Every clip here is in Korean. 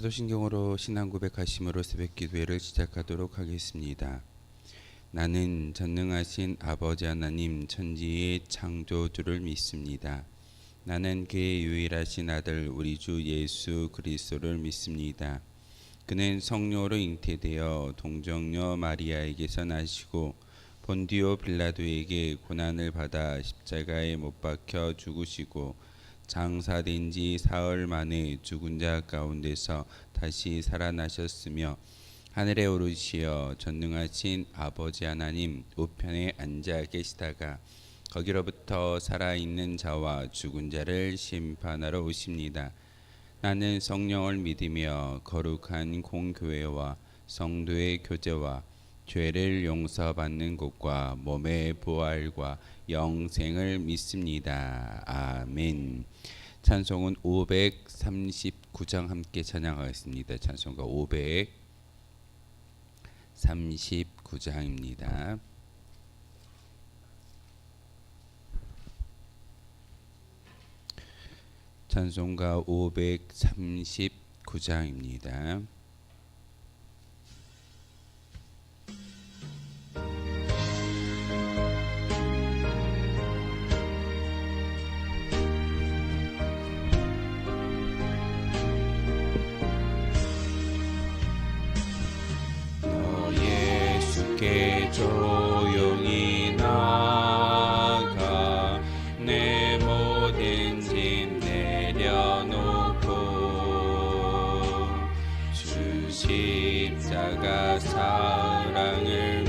사도신경으로 신앙 고백하심으로 새벽 기도회를 시작하도록 하겠습니다. 나는 전능하신 아버지 하나님 천지의 창조주를 믿습니다. 나는 그의 유일하신 아들 우리 주 예수 그리스도를 믿습니다. 그는 성령으로 잉태되어 동정녀 마리아에게서 나시고 본디오 빌라도에게 고난을 받아 십자가에 못 박혀 죽으시고 장사된 지 사흘 만에 죽은 자 가운데서 다시 살아나셨으며 하늘에 오르시어 전능하신 아버지 하나님 우편에 앉아 계시다가 거기로부터 살아있는 자와 죽은 자를 심판하러 오십니다. 나는 성령을 믿으며 거룩한 공교회와 성도의 교제와 죄를 용서받는 것과 몸의 부활과 영생을 믿습니다. 아멘. 찬송은 539장 함께 찬양하겠습니다. 찬송가 539장입니다. 찬송가 539장입니다. 조용히 나가 내 모든 짐 내려놓고 주 십자가 사랑을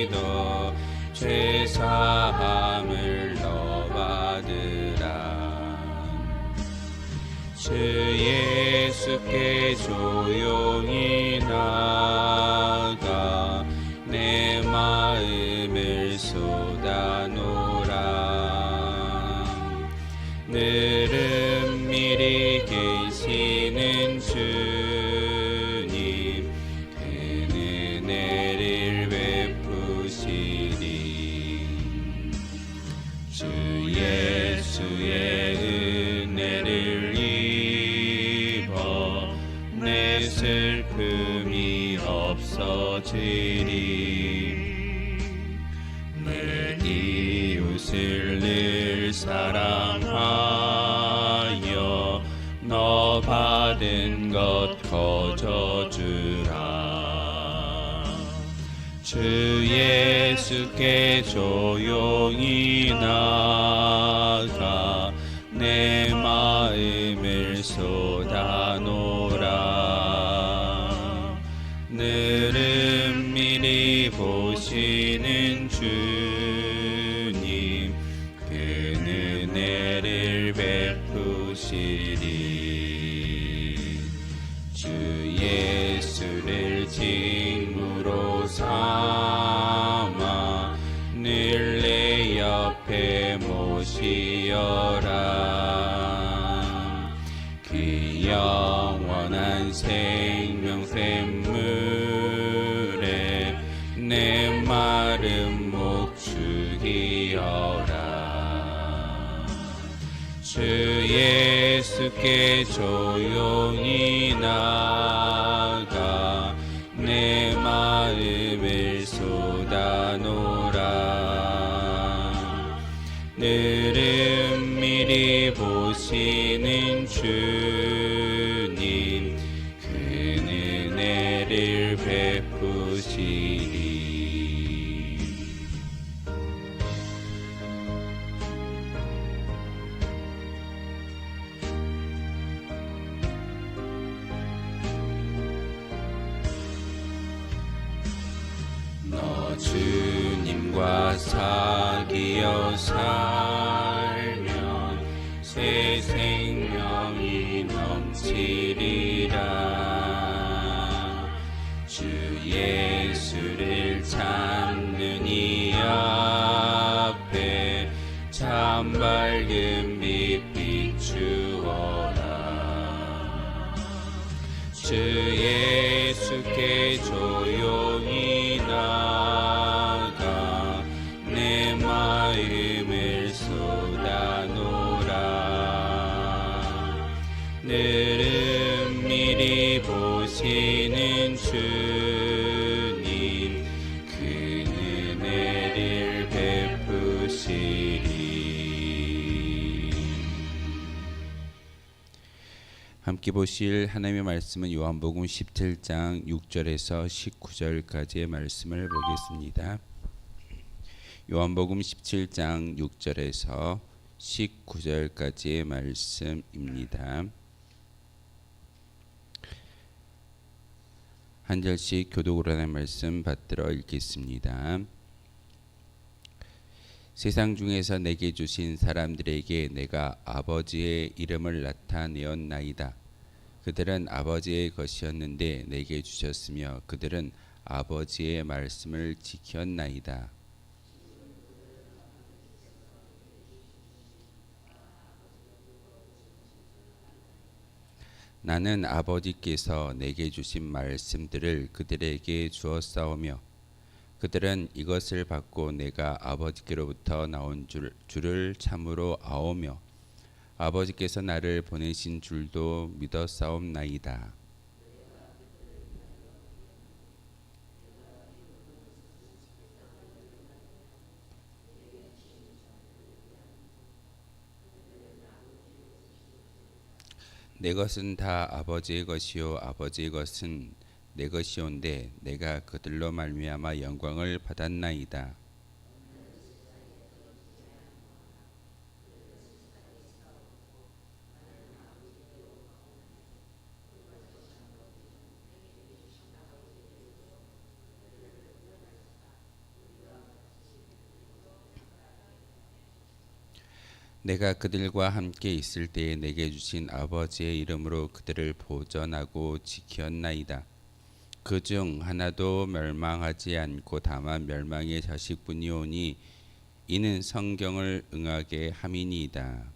믿어 죄사함을 너 받으라. 주 예수께 조용히 나가 내 마음을 쏟아놓으라. 늘은 미리 계시는 주님 큰 은혜를 베푸시리. 주 예수의 은혜를 입어 내 슬픔이 없어지리. 내 이웃을 늘 사랑하여 너 받은 것 거저주라. 주 예수께 조용히 나가 내 마음을 쏟아놓으라. 늘은 미리 보시는 주님 큰 은혜를 베푸시리. 주 예수를 징후로 삼아 늘 내 옆에 모시어라. 그 영원한 생명 샘물에 내 마른 목 죽이어라. 주 예수께 조용히 나가 내 마음을 쏟아놓으라. 늘은 미리 보시는 주님 큰 은혜를 베푸시리. 너 주님과 사귀어 살면 새 생명이 넘치리라. 주 예수를 찾는 이 앞에 참 밝은 빛 비추어라. 주 예수께 조용히 나가 내 마음을 쏟아놓으라. 늘은 되시는 주님 그 은혜를 베푸시리. 함께 보실 하나님의 말씀은 요한복음 17장 6절에서 19절까지의 말씀을 보겠습니다. 요한복음 17장 6절에서 19절까지의 말씀입니다. 한 절씩 교독으로 하는 말씀 받들어 읽겠습니다. 세상 중에서 내게 주신 사람들에게 내가 아버지의 이름을 나타내었나이다. 그들은 아버지의 것이었는데 내게 주셨으며 그들은 아버지의 말씀을 지켰나이다. 나는 아버지께서 내게 주신 말씀들을 그들에게 주었사오며 그들은 이것을 받고 내가 아버지께로부터 나온 줄을 참으로 아오며 아버지께서 나를 보내신 줄도 믿었사옵나이다. 내 것은 다 아버지의 것이요 아버지의 것은 내 것이온데 내가 그들로 말미암아 영광을 받았나이다. 내가 그들과 함께 있을 때에 내게 주신 아버지의 이름으로 그들을 보전하고 지켰나이다. 그중 하나도 멸망하지 않고 다만 멸망의 자식뿐이오니 이는 성경을 응하게 함이니이다.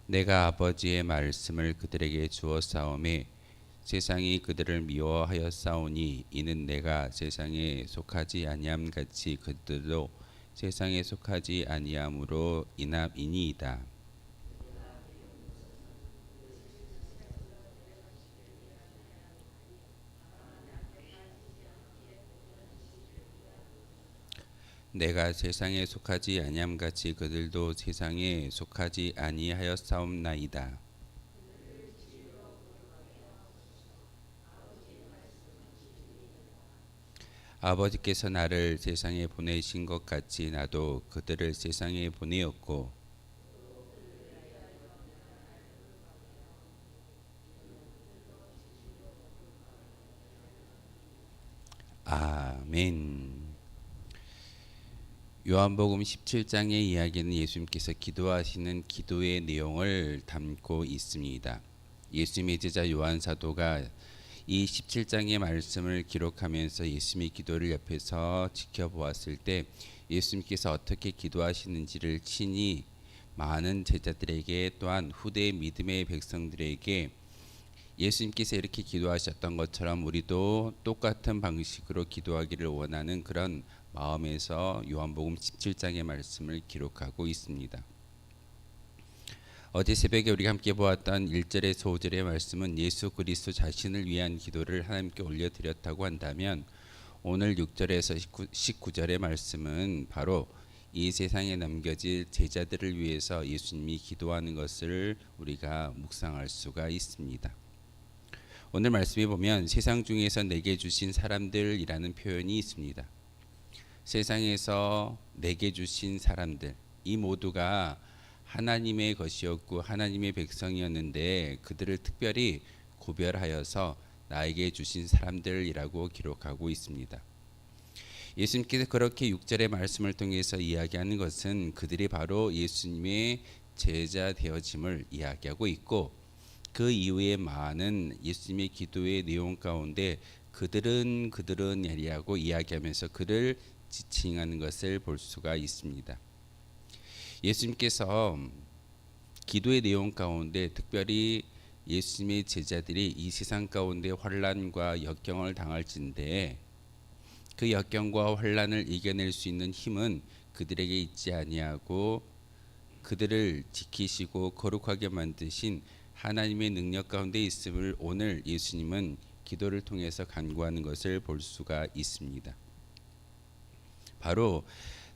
내가 아버지의 말씀을 그들에게 주었사오매 세상이 그들을 미워하였사오니 이는 내가 세상에 속하지 아니함 같이 그들도 세상에 속하지 아니함으로 인함이니이다. 내가 세상에 속하지 아니함 같이 그들도 세상에 속하지 아니하였사옵나이다. 아버지께서 나를 세상에 보내신 것 같이 나도 그들을 세상에 보내었고 아멘. 요한복음 17장의 이야기는 예수님께서 기도하시는 기도의 내용을 담고 있습니다. 예수님의 제자 요한 사도가 이 17장의 말씀을 기록하면서 예수님의 기도를 옆에서 지켜보았을 때 예수님께서 어떻게 기도하시는지를 친히 많은 제자들에게 또한 후대 믿음의 백성들에게 예수님께서 이렇게 기도하셨던 것처럼 우리도 똑같은 방식으로 기도하기를 원하는 그런 마음에서 요한복음 17장의 말씀을 기록하고 있습니다. 어제 새벽에 우리가 함께 보았던 1절에서 5절의 말씀은 예수 그리스도 자신을 위한 기도를 하나님께 올려드렸다고 한다면 오늘 6절에서 19절의 말씀은 바로 이 세상에 남겨질 제자들을 위해서 예수님이 기도하는 것을 우리가 묵상할 수가 있습니다. 오늘 말씀에 보면 세상 중에서 내게 주신 사람들이라는 표현이 있습니다. 세상에서 내게 주신 사람들, 이 모두가 하나님의 것이었고 하나님의 백성이었는데 그들을 특별히 구별하여서 나에게 주신 사람들이라고 기록하고 있습니다. 예수님께서 그렇게 6절의 말씀을 통해서 이야기하는 것은 그들이 바로 예수님의 제자 되어짐을 이야기하고 있고 그 이후에 많은 예수님의 기도의 내용 가운데 그들은 이라고 이야기하면서 그를 지칭하는 것을 볼 수가 있습니다. 예수님께서 기도의 내용 가운데 특별히 예수님의 제자들이 이 세상 가운데 환난과 역경을 당할진대 그 역경과 환난을 이겨낼 수 있는 힘은 그들에게 있지 아니하고 그들을 지키시고 거룩하게 만드신 하나님의 능력 가운데 있음을 오늘 예수님은 기도를 통해서 간구하는 것을 볼 수가 있습니다. 바로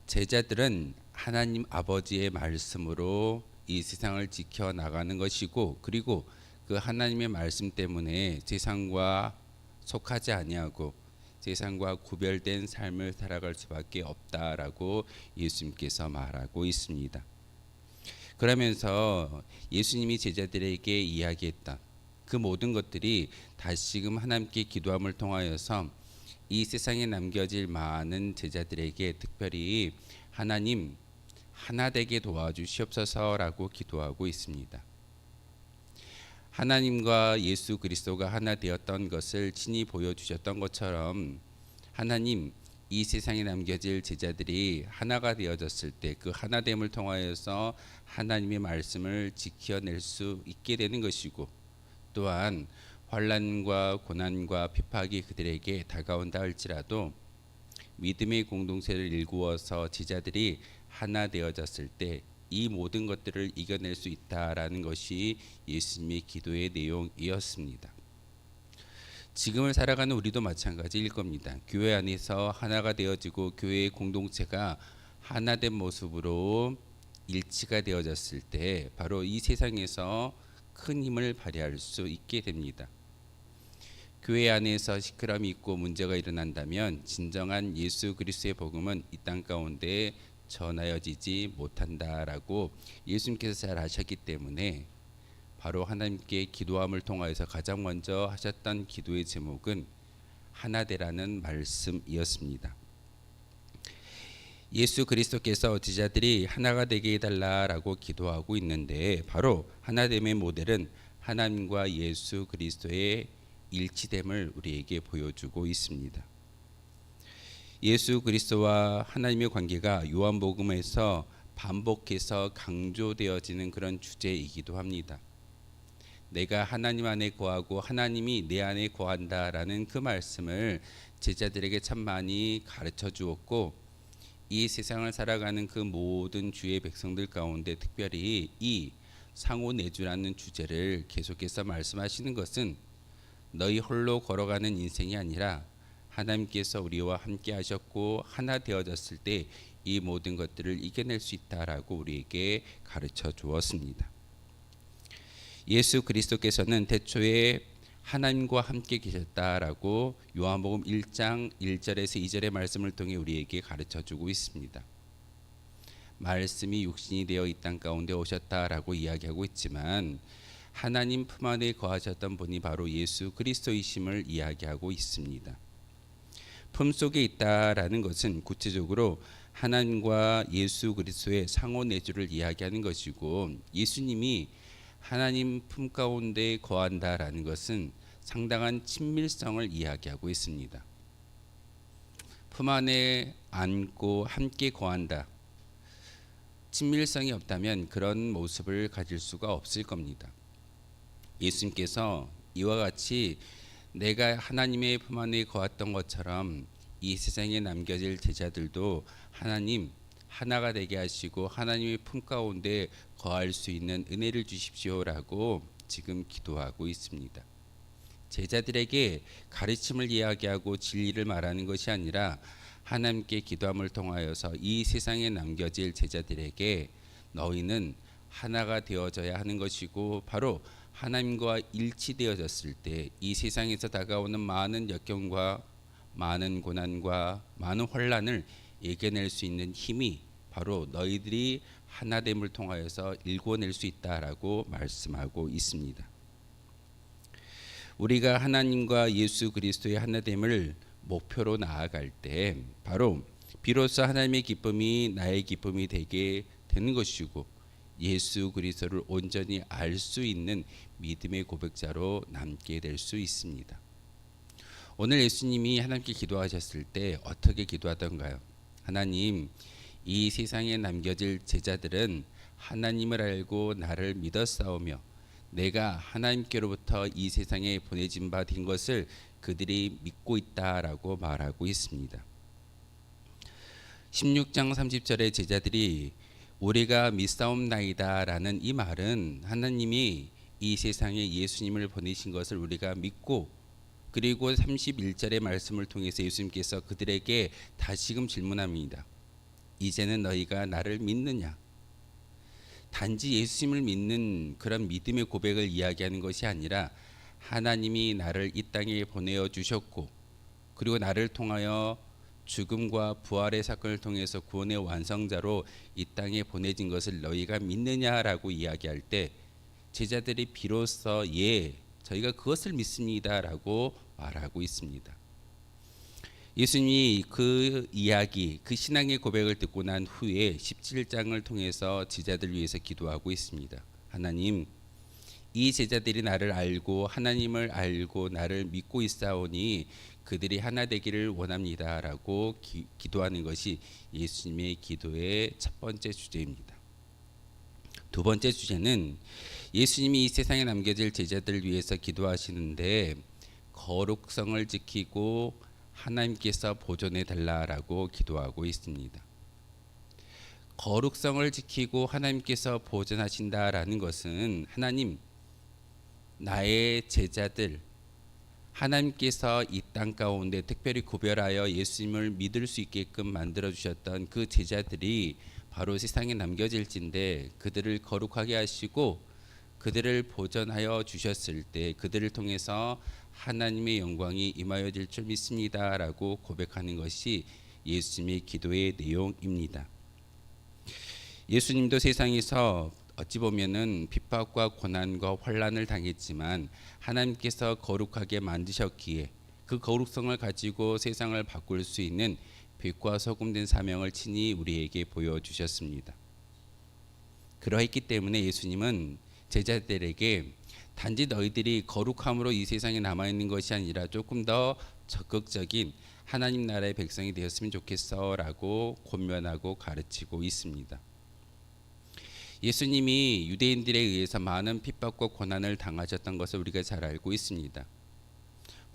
제자들은 하나님 아버지의 말씀으로 이 세상을 지켜 나가는 것이고, 그리고 그 하나님의 말씀 때문에 세상과 속하지 아니하고 세상과 구별된 삶을 살아갈 수밖에 없다라고 예수님께서 말하고 있습니다. 그러면서 예수님이 제자들에게 이야기했던 그 모든 것들이 다시금 하나님께 기도함을 통하여서 이 세상에 남겨질 많은 제자들에게 특별히 하나님 하나 되게 도와주시옵소서라고 기도하고 있습니다. 하나님과 예수 그리스도가 하나 되었던 것을 친히 보여주셨던 것처럼 하나님 이 세상에 남겨질 제자들이 하나가 되어졌을 때 그 하나됨을 통하여서 하나님의 말씀을 지켜낼 수 있게 되는 것이고, 또한 환난과 고난과 핍박이 그들에게 다가온다 할지라도 믿음의 공동체를 일구어서 제자들이 하나 되어졌을 때 이 모든 것들을 이겨낼 수 있다라는 것이 예수님의 기도의 내용이었습니다. 지금을 살아가는 우리도 마찬가지일 겁니다. 교회 안에서 하나가 되어지고 교회의 공동체가 하나된 모습으로 일치가 되어졌을 때 바로 이 세상에서 큰 힘을 발휘할 수 있게 됩니다. 교회 안에서 시끄러움이 있고 문제가 일어난다면 진정한 예수 그리스도의 복음은 이 땅 가운데 전하여지지 못한다라고 예수님께서 잘 아셨기 때문에 바로 하나님께 기도함을 통하여서 가장 먼저 하셨던 기도의 제목은 하나되라는 말씀이었습니다. 예수 그리스도께서 제자들이 하나가 되게 해달라라고 기도하고 있는데 바로 하나됨의 모델은 하나님과 예수 그리스도의 일치됨을 우리에게 보여주고 있습니다. 예수 그리스도와 하나님의 관계가 요한복음에서 반복해서 강조되어지는 그런 주제이기도 합니다. 내가 하나님 안에 거하고 하나님이 내 안에 거한다라는 그 말씀을 제자들에게 참 많이 가르쳐 주었고, 이 세상을 살아가는 그 모든 주의 백성들 가운데 특별히 이 상호내주라는 주제를 계속해서 말씀하시는 것은 너희 홀로 걸어가는 인생이 아니라 하나님께서 우리와 함께 하셨고 하나 되어졌을 때 이 모든 것들을 이겨낼 수 있다라고 우리에게 가르쳐 주었습니다. 예수 그리스도께서는 태초에 하나님과 함께 계셨다라고 요한복음 1장 1절에서 2절의 말씀을 통해 우리에게 가르쳐 주고 있습니다. 말씀이 육신이 되어 이 땅 가운데 오셨다라고 이야기하고 있지만 하나님 품 안에 거하셨던 분이 바로 예수 그리스도이심을 이야기하고 있습니다. 품 속에 있다라는 것은 구체적으로 하나님과 예수 그리스도의 상호내주를 이야기하는 것이고, 예수님이 하나님 품 가운데 거한다라는 것은 상당한 친밀성을 이야기하고 있습니다. 품 안에 안고 함께 거한다. 친밀성이 없다면 그런 모습을 가질 수가 없을 겁니다. 예수님께서 이와 같이 내가 하나님의 품 안에 거했던 것처럼 이 세상에 남겨질 제자들도 하나님 하나가 되게 하시고 하나님의 품 가운데 거할 수 있는 은혜를 주십시오라고 지금 기도하고 있습니다. 제자들에게 가르침을 이야기하고 진리를 말하는 것이 아니라 하나님께 기도함을 통하여서 이 세상에 남겨질 제자들에게 너희는 하나가 되어져야 하는 것이고, 바로 하나님과 일치되어졌을 때 이 세상에서 다가오는 많은 역경과 많은 고난과 많은 환난을 이겨낼 수 있는 힘이 바로 너희들이 하나됨을 통하여서 일궈낼 수 있다라고 말씀하고 있습니다. 우리가 하나님과 예수 그리스도의 하나됨을 목표로 나아갈 때 바로 비로소 하나님의 기쁨이 나의 기쁨이 되게 되는 것이고, 예수 그리스도를 온전히 알 수 있는 믿음의 고백자로 남게 될 수 있습니다. 오늘 예수님이 하나님께 기도하셨을 때 어떻게 기도하던가요? 하나님, 이 세상에 남겨질 제자들은 하나님을 알고 나를 믿었사오며 내가 하나님께로부터 이 세상에 보내진 바 된 것을 그들이 믿고 있다라고 말하고 있습니다. 16장 30절에 제자들이 우리가 믿사옵나이다라는 이 말은 하나님이 이 세상에 예수님을 보내신 것을 우리가 믿고, 그리고 31절의 말씀을 통해서 예수님께서 그들에게 다시금 질문합니다. 이제는 너희가 나를 믿느냐? 단지 예수님을 믿는 그런 믿음의 고백을 이야기하는 것이 아니라 하나님이 나를 이 땅에 보내어 주셨고, 그리고 나를 통하여 죽음과 부활의 사건을 통해서 구원의 완성자로 이 땅에 보내진 것을 너희가 믿느냐라고 이야기할 때 제자들이 비로소 예, 저희가 그것을 믿습니다라고 말하고 있습니다. 예수님이 그 이야기, 그 신앙의 고백을 듣고 난 후에 17장을 통해서 제자들 위해서 기도하고 있습니다. 하나님, 이 제자들이 나를 알고 하나님을 알고 나를 믿고 있사오니 그들이 하나 되기를 원합니다라고 기도하는 것이 예수님의 기도의 첫 번째 주제입니다. 두 번째 주제는 예수님이 이 세상에 남겨질 제자들을 위해서 기도하시는데 거룩성을 지키고 하나님께서 보존해 달라라고 기도하고 있습니다. 거룩성을 지키고 하나님께서 보존하신다라는 것은 하나님, 나의 제자들, 하나님께서 이 땅 가운데 특별히 구별하여 예수님을 믿을 수 있게끔 만들어 주셨던 그 제자들이 바로 세상에 남겨질진데 그들을 거룩하게 하시고 그들을 보존하여 주셨을 때 그들을 통해서 하나님의 영광이 임하여질 줄 믿습니다라고 고백하는 것이 예수님의 기도의 내용입니다. 예수님도 세상에서 어찌 보면은 핍박과 고난과 환난을 당했지만 하나님께서 거룩하게 만드셨기에 그 거룩성을 가지고 세상을 바꿀 수 있는 빛과 소금된 사명을 친히 우리에게 보여주셨습니다. 그러했기 때문에 예수님은 제자들에게 단지 너희들이 거룩함으로 이 세상에 남아있는 것이 아니라 조금 더 적극적인 하나님 나라의 백성이 되었으면 좋겠어 라고 권면하고 가르치고 있습니다. 예수님이 유대인들에 의해서 많은 핍박과 고난을 당하셨던 것을 우리가 잘 알고 있습니다.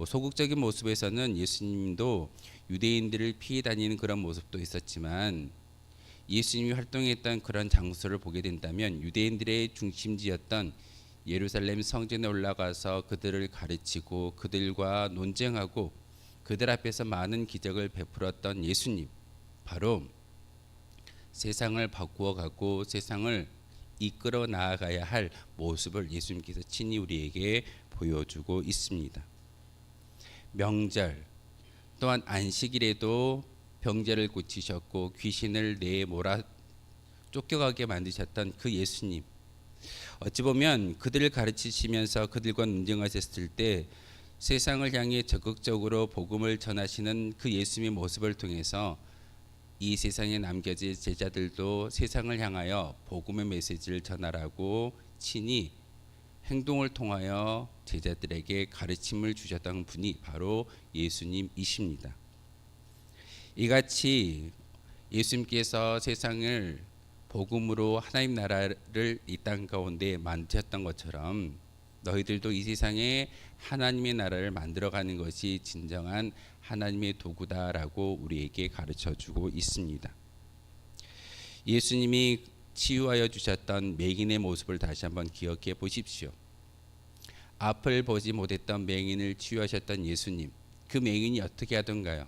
소극적인 모습에서는 예수님도 유대인들을 피해 다니는 그런 모습도 있었지만 예수님이 활동했던 그런 장소를 보게 된다면 유대인들의 중심지였던 예루살렘 성전에 올라가서 그들을 가르치고 그들과 논쟁하고 그들 앞에서 많은 기적을 베풀었던 예수님, 바로 세상을 바꾸어가고 세상을 이끌어 나아가야 할 모습을 예수님께서 친히 우리에게 보여주고 있습니다. 명절 또한 안식일에도 병자를 고치셨고 귀신을 내몰아 쫓겨가게 만드셨던 그 예수님, 어찌 보면 그들을 가르치시면서 그들과 논쟁하셨을 때 세상을 향해 적극적으로 복음을 전하시는 그 예수님의 모습을 통해서 이 세상에 남겨진 제자들도 세상을 향하여 복음의 메시지를 전하라고 친히 행동을 통하여 제자들에게 가르침을 주셨던 분이 바로 예수님이십니다. 이같이 예수님께서 세상을 복음으로 하나님 나라를 이 땅 가운데 만드셨던 것처럼 너희들도 이 세상에 하나님의 나라를 만들어가는 것이 진정한 하나님의 도구다라고 우리에게 가르쳐주고 있습니다. 예수님이 치유하여 주셨던 맹인의 모습을 다시 한번 기억해 보십시오. 앞을 보지 못했던 맹인을 치유하셨던 예수님, 그 맹인이 어떻게 하던가요?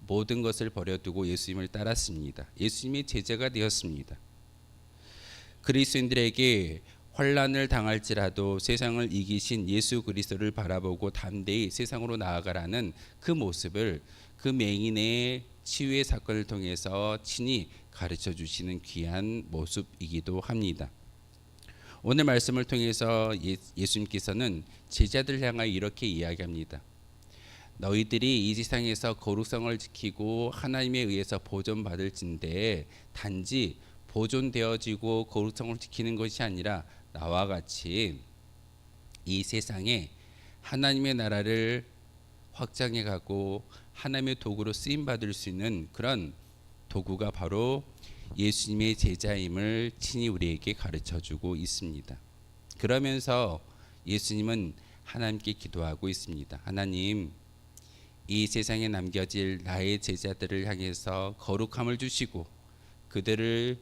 모든 것을 버려두고 예수님을 따랐습니다. 예수님의 제자가 되었습니다. 그리스도인들에게 환난을 당할지라도 세상을 이기신 예수 그리스도를 바라보고 담대히 세상으로 나아가라는 그 모습을 그 맹인의 치유의 사건을 통해서 친히 가르쳐 주시는 귀한 모습이기도 합니다. 오늘 말씀을 통해서 예수님께서는 제자들 향하여 이렇게 이야기합니다. 너희들이 이 세상에서 거룩성을 지키고 하나님에 의해서 보존받을진데 단지 보존되어지고 거룩성을 지키는 것이 아니라 나와 같이 이 세상에 하나님의 나라를 확장해 가고 하나님의 도구로 쓰임 받을 수 있는 그런 도구가 바로 예수님의 제자임을 친히 우리에게 가르쳐 주고 있습니다. 그러면서 예수님은 하나님께 기도하고 있습니다. 하나님, 이 세상에 남겨질 나의 제자들을 향해서 거룩함을 주시고 그들을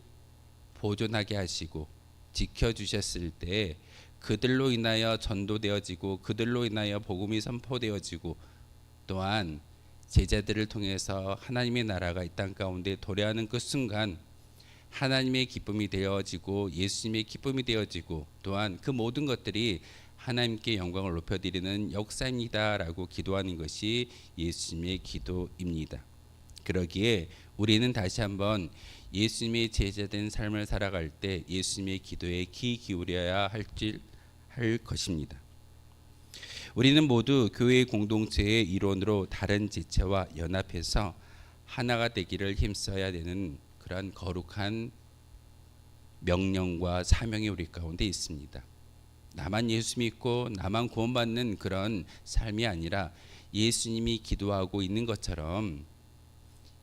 보존하게 하시고 지켜주셨을 때 그들로 인하여 전도되어지고 그들로 인하여 복음이 선포되어지고 또한 제자들을 통해서 하나님의 나라가 이 땅 가운데 도래하는 그 순간 하나님의 기쁨이 되어지고 예수님의 기쁨이 되어지고 또한 그 모든 것들이 하나님께 영광을 높여드리는 역사입니다라고 기도하는 것이 예수님의 기도입니다. 그러기에 우리는 다시 한번 예수님의 제자된 삶을 살아갈 때 예수님의 기도에 귀 기울여야 할 것입니다. 우리는 모두 교회 공동체의 일원으로 다른 지체와 연합해서 하나가 되기를 힘써야 되는 그러한 거룩한 명령과 사명이 우리 가운데 있습니다. 나만 예수 믿고 나만 구원받는 그런 삶이 아니라 예수님이 기도하고 있는 것처럼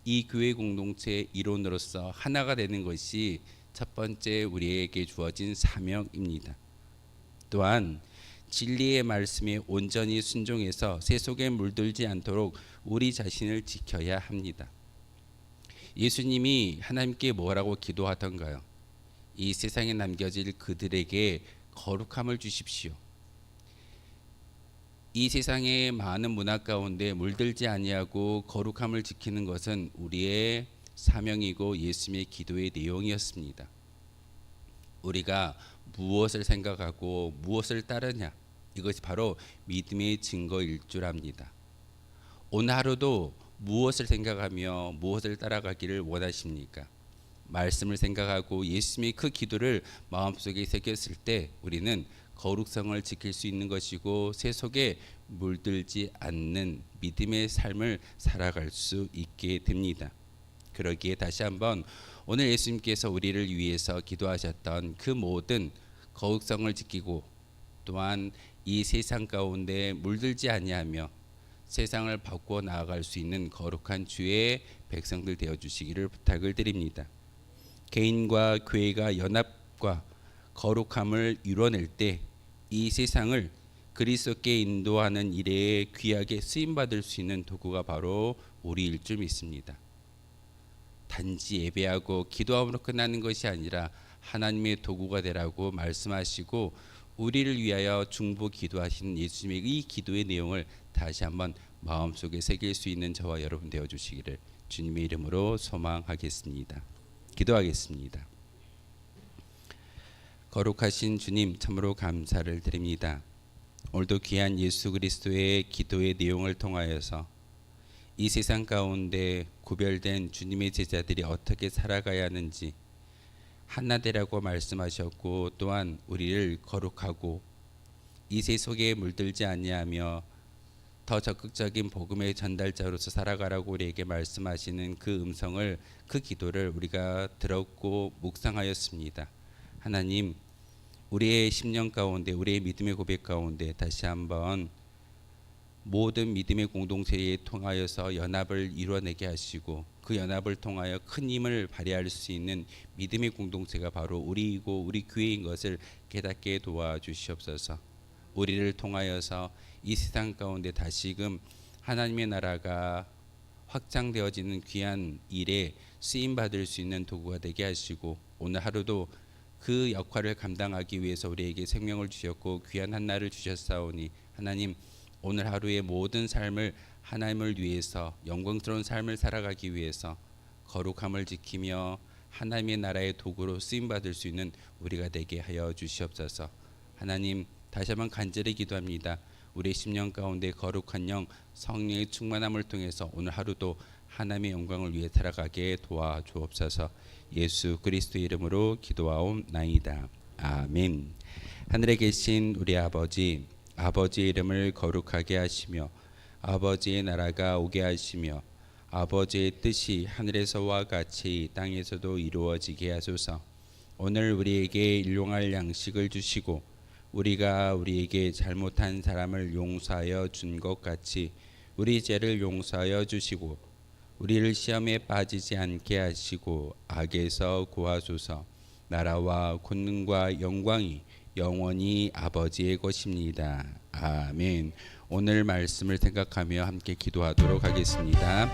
이 교회 공동체의 일원으로서 하나가 되는 것이 첫 번째 우리에게 주어진 사명입니다. 또한 진리의 말씀에 온전히 순종해서 세속에 물들지 않도록 우리 자신을 지켜야 합니다. 예수님이 하나님께 뭐라고 기도하던가요? 이 세상에 남겨질 그들에게 거룩함을 주십시오. 이 세상의 많은 문화 가운데 물들지 아니하고 거룩함을 지키는 것은 우리의 사명이고 예수님의 기도의 내용이었습니다. 우리가 무엇을 생각하고 무엇을 따르냐, 이것이 바로 믿음의 증거일 줄 압니다. 오늘 하루도 무엇을 생각하며 무엇을 따라가기를 원하십니까? 말씀을 생각하고 예수님의 그 기도를 마음속에 새겼을 때 우리는 거룩성을 지킬 수 있는 것이고 세속에 물들지 않는 믿음의 삶을 살아갈 수 있게 됩니다. 그러기에 다시 한번 오늘 예수님께서 우리를 위해서 기도하셨던 그 모든 거룩성을 지키고 또한 이 세상 가운데 물들지 아니하며 세상을 바꾸어 나아갈 수 있는 거룩한 주의 백성들 되어 주시기를 부탁을 드립니다. 개인과 교회가 연합과 거룩함을 이뤄낼 때 이 세상을 그리스도께 인도하는 일에 귀하게 쓰임받을 수 있는 도구가 바로 우리일 줄 믿습니다. 단지 예배하고 기도함으로 끝나는 것이 아니라 하나님의 도구가 되라고 말씀하시고 우리를 위하여 중보 기도하시는 예수님의 이 기도의 내용을 다시 한번 마음속에 새길 수 있는 저와 여러분 되어 주시기를 주님의 이름으로 소망하겠습니다. 기도하겠습니다. 거룩하신 주님, 참으로 감사를 드립니다. 오늘도 귀한 예수 그리스도의 기도의 내용을 통하여서 이 세상 가운데 구별된 주님의 제자들이 어떻게 살아가야 하는지 하나 되라고 말씀하셨고 또한 우리를 거룩하고 이 세속에 물들지 아니하며 더 적극적인 복음의 전달자로서 살아가라고 우리에게 말씀하시는 그 음성을, 그 기도를 우리가 들었고 묵상하였습니다. 하나님, 우리의 심령 가운데 우리의 믿음의 고백 가운데 다시 한번 모든 믿음의 공동체에 통하여서 연합을 이루어내게 하시고 그 연합을 통하여 큰 힘을 발휘할 수 있는 믿음의 공동체가 바로 우리이고 우리 교회인 것을 깨닫게 도와주시옵소서. 우리를 통하여서 이 세상 가운데 다시금 하나님의 나라가 확장되어지는 귀한 일에 쓰임받을 수 있는 도구가 되게 하시고 오늘 하루도 그 역할을 감당하기 위해서 우리에게 생명을 주셨고 귀한 한날을 주셨사오니 하나님, 오늘 하루의 모든 삶을 하나님을 위해서 영광스러운 삶을 살아가기 위해서 거룩함을 지키며 하나님의 나라의 도구로 쓰임받을 수 있는 우리가 되게 하여 주시옵소서. 하나님, 다시 한번 간절히 기도합니다. 우리의 심령 가운데 거룩한 영 성령의 충만함을 통해서 오늘 하루도 하나님의 영광을 위해 살아가게 도와주옵소서. 예수 그리스도의 이름으로 기도하옵나이다. 아멘. 하늘에 계신 우리 아버지, 아버지의 이름을 거룩하게 하시며 아버지의 나라가 오게 하시며 아버지의 뜻이 하늘에서와 같이 땅에서도 이루어지게 하소서. 오늘 우리에게 일용할 양식을 주시고 우리가 우리에게 잘못한 사람을 용서하여 준 것 같이 우리 죄를 용서하여 주시고 우리를 시험에 빠지지 않게 하시고 악에서 구하소서. 나라와 권능과 영광이 영원히 아버지의 것입니다. 아멘. 오늘 말씀을 생각하며 함께 기도하도록 하겠습니다.